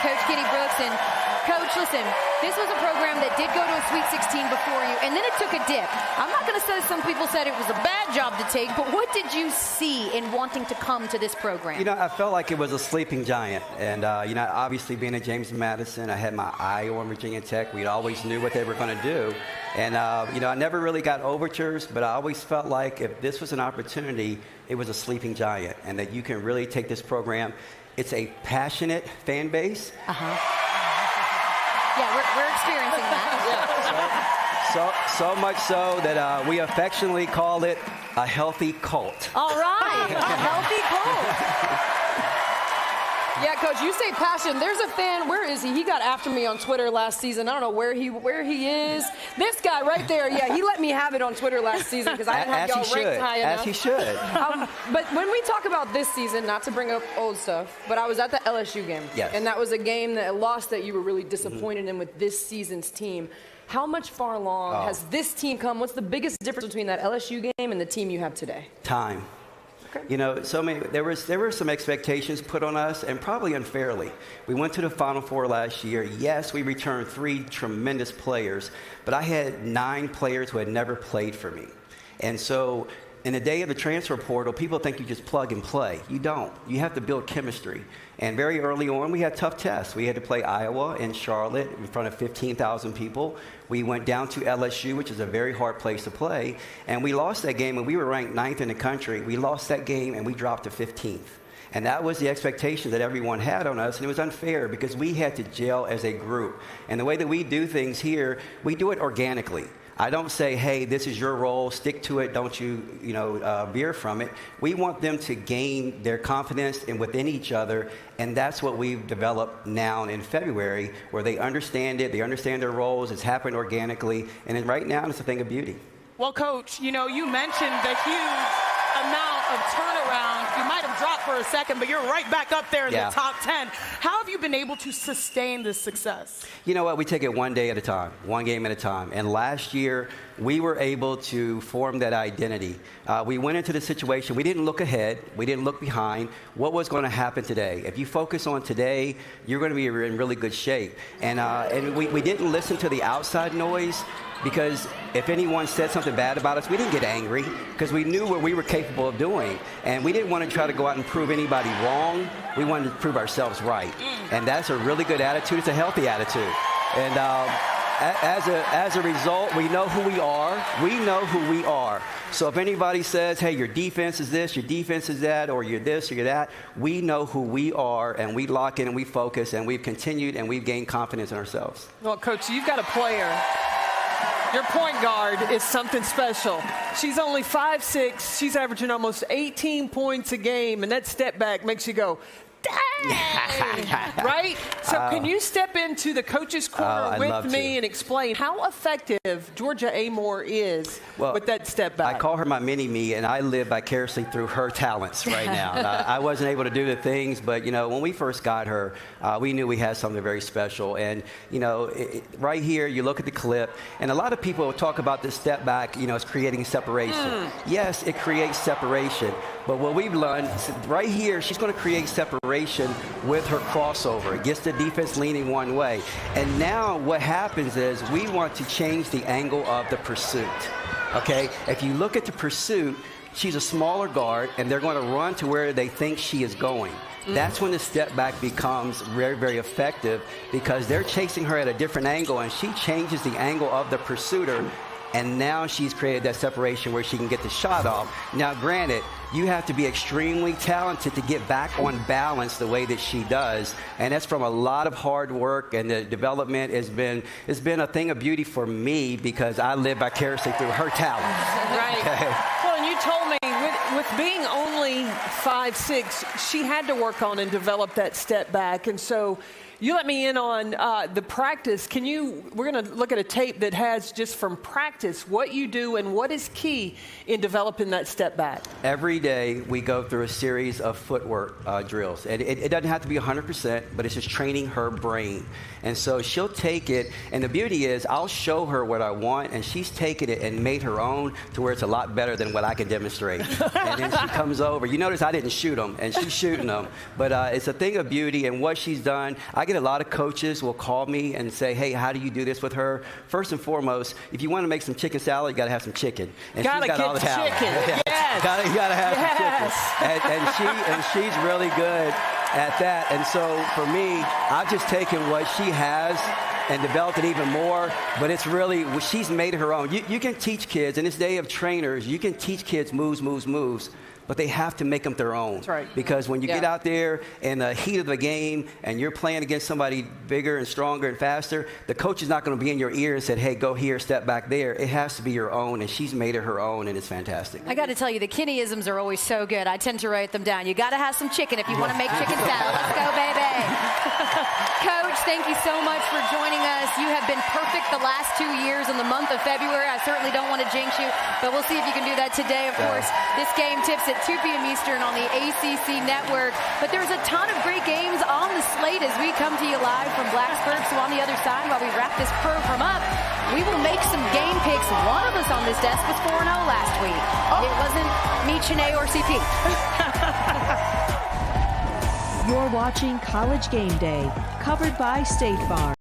Coach Kenny Brooks. And Coach, listen, this was a program that did go to a Sweet 16 before you, and then it took a dip. I'm not going to say some people said it was a bad job to take, but what did you see in wanting to come to this program? You know, I felt like it was a sleeping giant. And, you know, obviously being at James Madison, I had my eye on Virginia Tech. We always knew what they were going to do. And, you know, I never really got overtures, but I always felt like if this was an opportunity, it was a sleeping giant, and that you can really take this program. It's a passionate fan base. Yeah, we're experiencing that. So much so that we affectionately call it a healthy cult. All right, a healthy cult. Yeah, Coach, you say passion. There's a fan. Where is he? He got after me on Twitter last season. I don't know where he is. This guy right there, yeah, he let me have it on Twitter last season because I didn't have y'all ranked high enough. As he should. But when we talk about this season, not to bring up old stuff, but I was at the LSU game. Yes. And that was a game that lost that you were really disappointed in with this season's team. How much far along has this team come? What's the biggest difference between that LSU game and the team you have today? Time. You know, there were some expectations put on us, and probably unfairly. We went to the Final Four last year. Yes, we returned 3 tremendous players, but I had 9 players who had never played for me. And so in the day of the transfer portal, people think you just plug and play. You don't. You have to build chemistry. And very early on, we had tough tests. We had to play Iowa and Charlotte in front of 15,000 people. We went down to LSU, which is a very hard place to play, and we lost that game, and we were ranked 9th in the country. We lost that game, and we dropped to 15th. And that was the expectation that everyone had on us, and it was unfair because we had to gel as a group. And the way that we do things here, we do it organically. I don't say, hey, this is your role, stick to it, don't you veer from it. We want them to gain their confidence within each other, and that's what we've developed now in February, where they understand it, they understand their roles, it's happened organically, and then right now it's a thing of beauty. Well, Coach, you know, you mentioned the huge amount of turnaround. You might have dropped for a second, but you're right back up there in the top 10. How have you been able to sustain this success? You know what? We take it one day at a time, one game at a time. And last year, we were able to form that identity. We went into the situation. We didn't look ahead. We didn't look behind. What was going to happen today? If you focus on today, you're going to be in really good shape. And we didn't listen to the outside noise. Because if anyone said something bad about us, we didn't get angry because we knew what we were capable of doing. And we didn't want to try to go out and prove anybody wrong. We wanted to prove ourselves right. And that's a really good attitude. It's a healthy attitude. And as a result, we know who we are. We know who we are. So if anybody says, hey, your defense is this, your defense is that, or you're this or you're that, we know who we are, and we lock in and we focus, and we've continued and we've gained confidence in ourselves. Well, Coach, you've got a player. Your point guard is something special. She's only 5'6". She's averaging almost 18 points a game, and that step back makes you go, dang! Right? So can you step into the coach's corner with me and explain how effective Georgia Amoore is with that step back? I call her my mini-me, and I live vicariously through her talents right now. I wasn't able to do the things, but, you know, when we first got her, we knew we had something very special. And, you know, right here, you look at the clip, and a lot of people talk about this step back, you know, it's creating separation. Yes, it creates separation. But what we've learned, right here, she's going to create separation with her crossover. It gets the defense leaning one way. And now what happens is we want to change the angle of the pursuit. Okay? If you look at the pursuit, she's a smaller guard, and they're going to run to where they think she is going. That's when the step back becomes very, very effective because they're chasing her at a different angle, and she changes the angle of the pursuiter. And now she's created that separation where she can get the shot off. Now, granted, you have to be extremely talented to get back on balance the way that she does. And that's from a lot of hard work, and the development has been a thing of beauty for me because I live vicariously through her talent. Right. Okay. Well, and you told me with being only 5'6", she had to work on and develop that step back. And so you let me in on the practice. We're going to look at a tape that has just from practice what you do and what is key in developing that step back. Every day we go through a series of footwork drills. And it doesn't have to be 100%, but it's just training her brain. And so she'll take it, and the beauty is I'll show her what I want, and she's taken it and made her own to where it's a lot better than what I can demonstrate. And then she comes over. You notice I didn't shoot them, and she's shooting them. But it's a thing of beauty, and what she's done, I get a lot of coaches will call me and say, hey, how do you do this with her? First and foremost, if you want to make some chicken salad, you got to have some chicken. And gotta she's got get all the talent. chicken. Yes. You got to have some chicken. And she's really good at that. And so for me, I've just taken what she has and developed it even more, but it's really, she's made it her own. You can teach kids, in this day of trainers, you can teach kids moves, but they have to make them their own. That's right. Because when you get out there in the heat of the game and you're playing against somebody bigger and stronger and faster, the coach is not going to be in your ear and say, hey, go here, step back there. It has to be your own, and she's made it her own, and it's fantastic. I got to tell you, the Kinneyisms are always so good. I tend to write them down. You got to have some chicken if you want to make chicken salad. Let's go, baby. Coach, thank you so much for joining us. You have been perfect the last 2 years in the month of February. I certainly don't want to jinx you, but we'll see if you can do that today, of course. This game tips at 2 p.m. Eastern on the ACC network. But there's a ton of great games on the slate as we come to you live from Blacksburg. So on the other side, while we wrap this program up, we will make some game picks. One of us on this desk was 4-0 last week. It wasn't me, Chene, or CP. You're watching College Game Day, covered by State Farm.